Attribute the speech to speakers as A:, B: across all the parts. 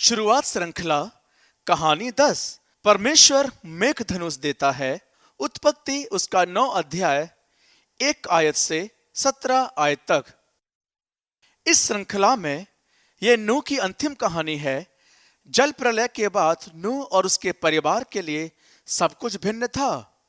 A: शुरुआत श्रृंखला कहानी 10। परमेश्वर मेघ धनुष देता है। उत्पत्ति उसका 9 अध्याय 1 आयत से 17 आयत तक। इस श्रृंखला में यह नूह की अंतिम कहानी है। जल प्रलय के बाद नूह और उसके परिवार के लिए सब कुछ भिन्न था।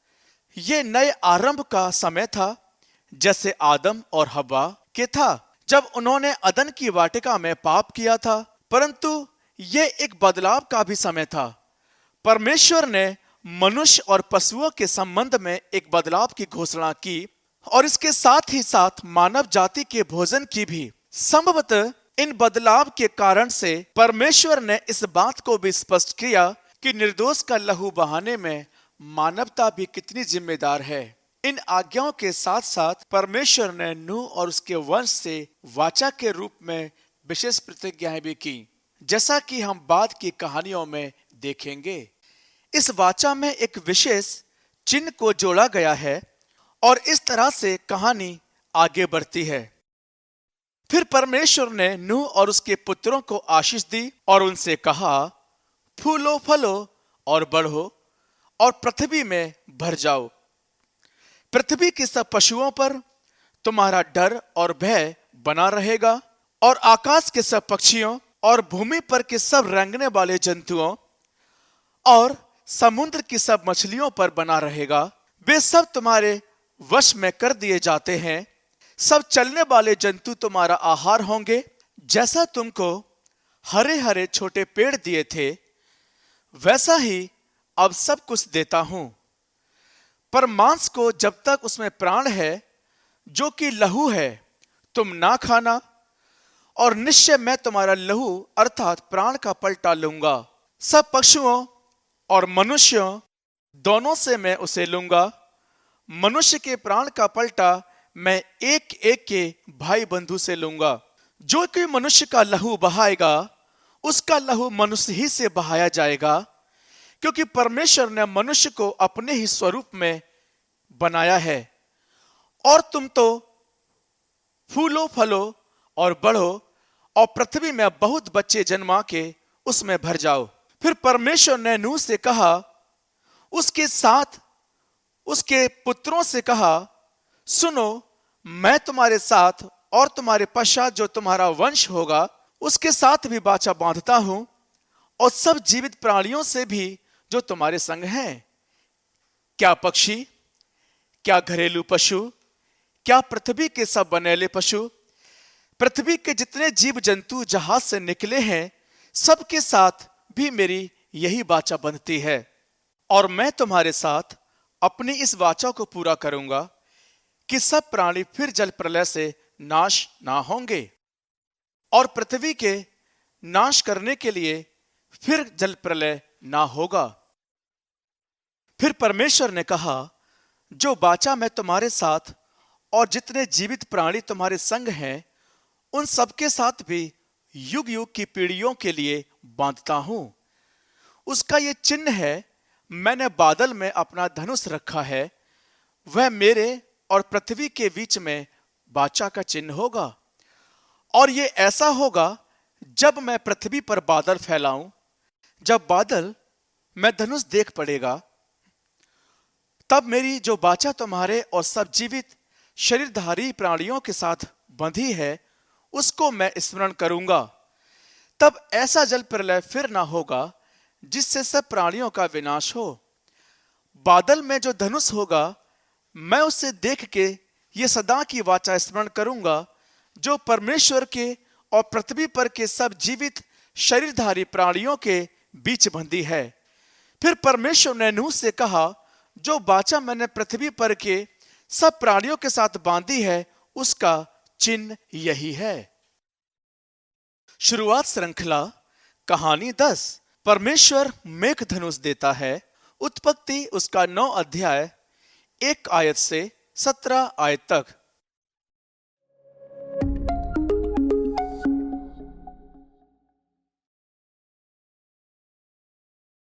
A: यह नए आरंभ का समय था, जैसे आदम और हव्वा के था जब उन्होंने अदन की वाटिका में पाप किया था। परंतु यह एक बदलाव का भी समय था। परमेश्वर ने मनुष्य और पशुओं के संबंध में एक बदलाव की घोषणा की और इसके साथ ही साथ मानव जाति के भोजन की भी। संभवतः इन बदलाव के कारण से परमेश्वर ने इस बात को भी स्पष्ट किया कि निर्दोष का लहू बहाने में मानवता भी कितनी जिम्मेदार है। इन आज्ञाओं के साथ साथ परमेश्वर ने नूह और उसके वंश से वाचा के रूप में विशेष प्रतिज्ञाएं भी की, जैसा कि हम बाद की कहानियों में देखेंगे। इस वाचा में एक विशेष चिन्ह को जोड़ा गया है और इस तरह से कहानी आगे बढ़ती है। फिर परमेश्वर ने नूह और उसके पुत्रों को आशीष दी और उनसे कहा, फूलो फलो और बढ़ो और पृथ्वी में भर जाओ। पृथ्वी के सब पशुओं पर तुम्हारा डर और भय बना रहेगा और आकाश के सब पक्षियों और भूमि पर के सब रेंगने वाले जंतुओं और समुद्र की सब मछलियों पर बना रहेगा। वे सब तुम्हारे वश में कर दिए जाते हैं। सब चलने वाले जंतु तुम्हारा आहार होंगे। जैसा तुमको हरे हरे छोटे पेड़ दिए थे, वैसा ही अब सब कुछ देता हूं। पर मांस को जब तक उसमें प्राण है, जो कि लहू है, तुम ना खाना। और निश्चय मैं तुम्हारा लहू अर्थात प्राण का पलटा लूंगा। सब पशुओं और मनुष्यों दोनों से मैं उसे लूंगा। मनुष्य के प्राण का पलटा मैं एक एक के भाई बंधु से लूंगा। जो कि मनुष्य का लहू बहाएगा, उसका लहू मनुष्य ही से बहाया जाएगा, क्योंकि परमेश्वर ने मनुष्य को अपने ही स्वरूप में बनाया है। और तुम तो फूलो फलो और बढ़ो और पृथ्वी में बहुत बच्चे जन्मा के उसमें भर जाओ। फिर परमेश्वर ने नूह से कहा, उसके साथ उसके पुत्रों से कहा, सुनो, मैं तुम्हारे साथ और तुम्हारे पश्चात जो तुम्हारा वंश होगा उसके साथ भी वाचा बांधता हूं, और सब जीवित प्राणियों से भी जो तुम्हारे संग हैं, क्या पक्षी, क्या घरेलू पशु, क्या पृथ्वी के सब बनेले पशु, पृथ्वी के जितने जीव जंतु जहाज से निकले हैं, सबके साथ भी मेरी यही वाचा बंधती है। और मैं तुम्हारे साथ अपनी इस वाचा को पूरा करूंगा कि सब प्राणी फिर जल प्रलय से नाश ना होंगे, और पृथ्वी के नाश करने के लिए फिर जल प्रलय ना होगा। फिर परमेश्वर ने कहा, जो वाचा मैं तुम्हारे साथ और जितने जीवित प्राणी तुम्हारे संग हैं, उन सबके साथ भी युग युग की पीढ़ियों के लिए बांधता हूं। उसका ये चिन्ह है, मैंने बादल में अपना धनुष रखा है। वह मेरे और पृथ्वी के बीच में वाचा का चिन्ह होगा। और ये ऐसा होगा जब मैं पृथ्वी पर बादल फैलाऊं। जब बादल में धनुष देख पड़ेगा, तब मेरी जो वाचा तुम्हारे और सब जीवित शरीरधारी प्राणियों के साथ बंधी है, उसको मैं स्मरण करूंगा। तब ऐसा जल प्रलय फिर ना होगा जिससे सब प्राणियों का विनाश हो। बादल में जो धनुष होगा, मैं उसे देख के ये सदा की वाचा स्मरण करूंगा, जो परमेश्वर के और पृथ्वी पर के सब जीवित शरीरधारी प्राणियों के बीच बंधी है। फिर परमेश्वर ने नूह से कहा, जो वाचा मैंने पृथ्वी पर के सब प्राणियों के साथ बांधी है, उसका चिन्ह यही है। शुरुआत श्रृंखला कहानी 10। परमेश्वर मेघ धनुष देता है। उत्पत्ति उसका 9 अध्याय 1 आयत से 17 आयत तक।